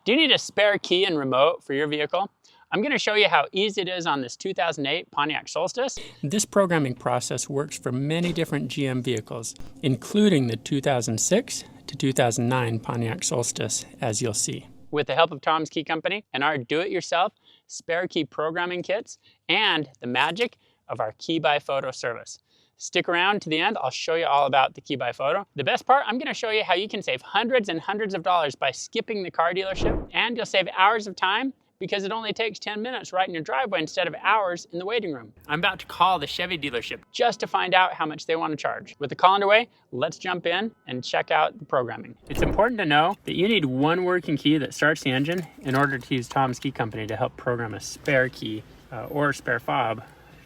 Do you need a spare key and remote for your vehicle? I'm going to show you how easy it is on this 2008 Pontiac Solstice. This programming process works for many different GM vehicles, including the 2006 to 2009 Pontiac Solstice, as you'll see. With the help of Tom's Key Company and our do-it-yourself spare key programming kits and the magic of our Key by Photo service. Stick around to the end, I'll show you all about the Key by Photo. The best part, I'm gonna show you how you can save hundreds and hundreds of dollars by skipping the car dealership, and you'll save hours of time because it only takes 10 minutes right in your driveway instead of hours in the waiting room. I'm about to call the Chevy dealership just to find out how much they want to charge. With the call underway, let's jump in and check out the programming. It's important to know that you need one working key that starts the engine in order to use Tom's Key Company to help program a spare key or spare fob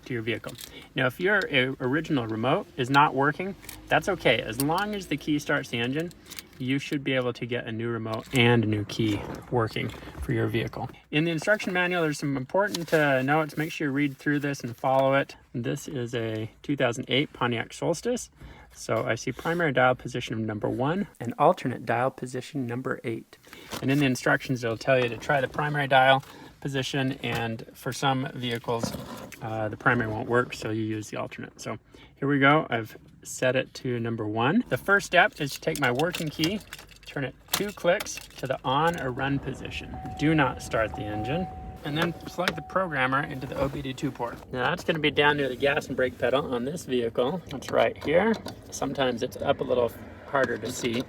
to your vehicle. Now, if your original remote is not working, that's okay. As long as the key starts the engine, you should be able to get a new remote and a new key working for your vehicle. In the instruction manual, there's some important notes. Make sure you read through this and follow it. This is a 2008 Pontiac Solstice. So I see primary dial position of number 1 and alternate dial position number 8. And in the instructions, it'll tell you to try the primary dial position, and for some vehicles the primary won't work, so you use the alternate. So here we go. I've set it to number 1. The first step is to take my working key, turn it 2 clicks to the on or run position. Do not start the engine, and then plug the programmer into the OBD2 port. Now that's going to be down near the gas and brake pedal on this vehicle. It's right here. Sometimes it's up a little harder to see.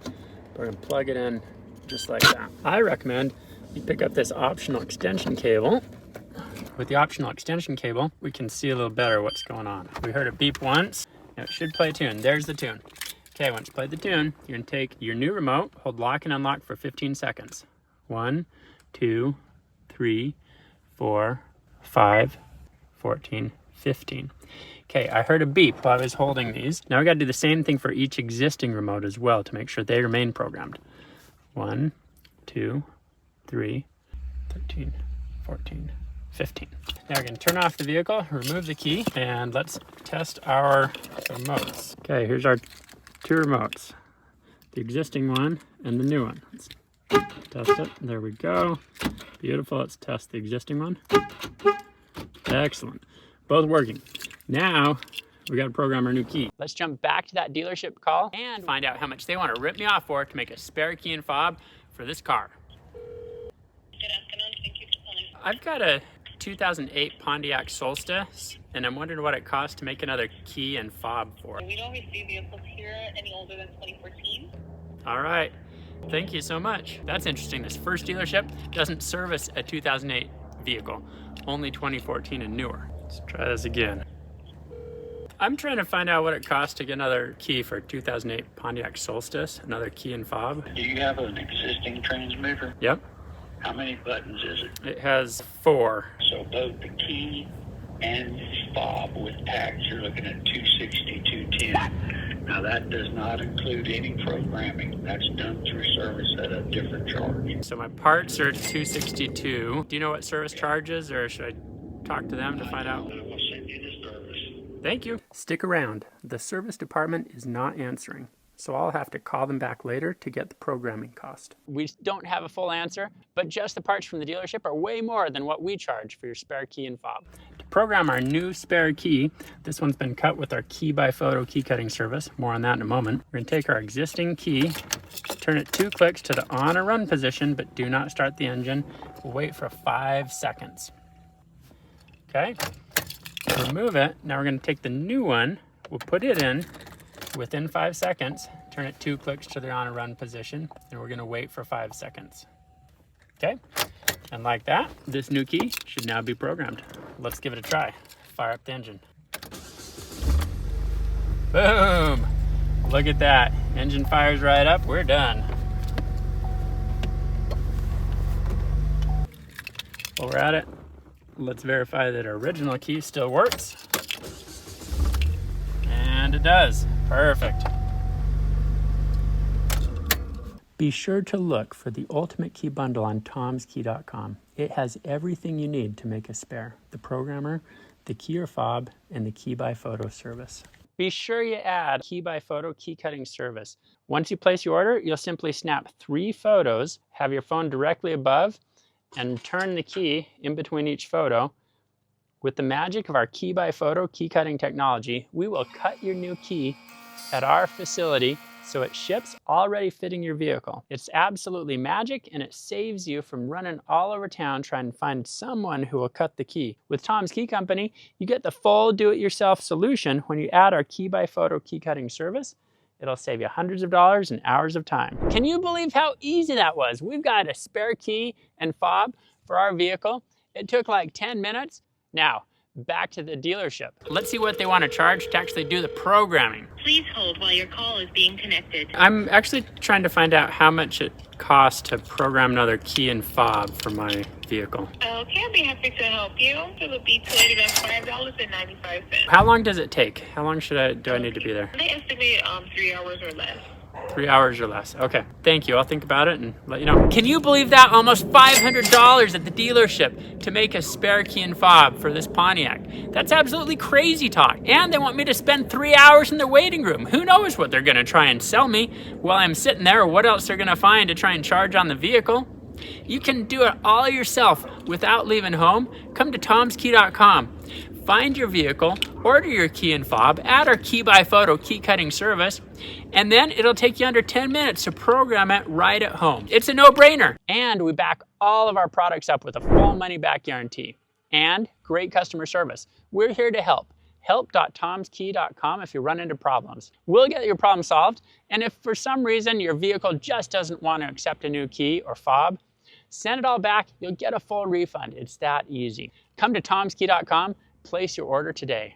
We're going to plug it in just like that. I recommend you pick up this optional extension cable. With the optional extension cable, we can see a little better what's going on. We heard a beep once. Now it should play a tune. There's the tune. Okay, once you play the tune, you're gonna take your new remote, hold lock and unlock for 15 seconds. 1, 2, 3, 4, 5, 14, 15. Okay, I heard a beep while I was holding these. Now we gotta do the same thing for each existing remote as well to make sure they remain programmed. 1, 2, 3, 13, 14, 15. Now we're going to turn off the vehicle, remove the key, and let's test our remotes. Okay, here's our 2 remotes. The existing one and the new one. Let's test it. There we go. Beautiful. Let's test the existing one. Excellent. Both working. Now we got to program our new key. Let's jump back to that dealership call and find out how much they want to rip me off for to make a spare key and fob for this car. Good afternoon. Thank you for calling. I've got a 2008 Pontiac Solstice, and I'm wondering what it costs to make another key and fob for it. We don't receive vehicles here any older than 2014. All right. Thank you so much. That's interesting. This first dealership doesn't service a 2008 vehicle, only 2014 and newer. Let's try this again. I'm trying to find out what it costs to get another key for a 2008 Pontiac Solstice, another key and fob. Do you have an existing transmitter? Yep. How many buttons is it? It has 4. So both the key and fob with tax, you're looking at $260-210. Now that does not include any programming. That's done through service at a different charge. So my parts are $262. Do you know what service charge is, or should I talk to them to find out? I will send you the service. Thank you. Stick around. The service department is not answering, so I'll have to call them back later to get the programming cost. We don't have a full answer, but just the parts from the dealership are way more than what we charge for your spare key and fob. To program our new spare key, this one's been cut with our Key by Photo key cutting service. More on that in a moment. We're gonna take our existing key, turn it 2 clicks to the on or run position, but do not start the engine. We'll wait for 5 seconds. Okay, remove it. Now we're gonna take the new one, we'll put it in, within 5 seconds, turn it 2 clicks to the on and run position, and we're gonna wait for 5 seconds. Okay, and like that, this new key should now be programmed. Let's give it a try. Fire up the engine. Boom! Look at that. Engine fires right up, we're done. While we're at it, let's verify that our original key still works. And it does. Perfect. Be sure to look for the Ultimate Key Bundle on tomskey.com. It has everything you need to make a spare: the programmer, the key or fob, and the Key by Photo service. Be sure you add key by photo key cutting service. Once you place your order, you'll simply snap 3 photos, have your phone directly above, and turn the key in between each photo. With the magic of our key by photo key cutting technology, we will cut your new key at our facility so it ships already fitting your vehicle. It's absolutely magic, and it saves you from running all over town trying to find someone who will cut the key. With Tom's Key Company, you get the full do-it-yourself solution when you add our key by photo key cutting service. It'll save you hundreds of dollars and hours of time. Can you believe how easy that was? We've got a spare key and fob for our vehicle. It took like 10 minutes. Now, back to the dealership. Let's see what they want to charge to actually do the programming. Please hold while your call is being connected. I'm actually trying to find out how much it costs to program another key and fob for my vehicle. Okay, I'll be happy to help you. It'll be $285.95. How long does it take? How long do I need to be there? They estimate 3 hours or less. 3 hours or less. Okay, thank you. I'll think about it and let you know. Can you believe that? Almost $500 at the dealership to make a spare key and fob for this Pontiac. That's absolutely crazy talk. And they want me to spend 3 hours in the waiting room. Who knows what they're gonna try and sell me while I'm sitting there, or what else they're gonna find to try and charge on the vehicle. You can do it all yourself without leaving home. Come to tomskey.com. Find your vehicle, order your key and fob, add our key by photo key cutting service, and then it'll take you under 10 minutes to program it right at home. It's a no-brainer. And we back all of our products up with a full money-back guarantee and great customer service. We're here to help. Help.tomskey.com if you run into problems. We'll get your problem solved, and if for some reason your vehicle just doesn't want to accept a new key or fob, send it all back. You'll get a full refund. It's that easy. Come to tomskey.com. Place your order today.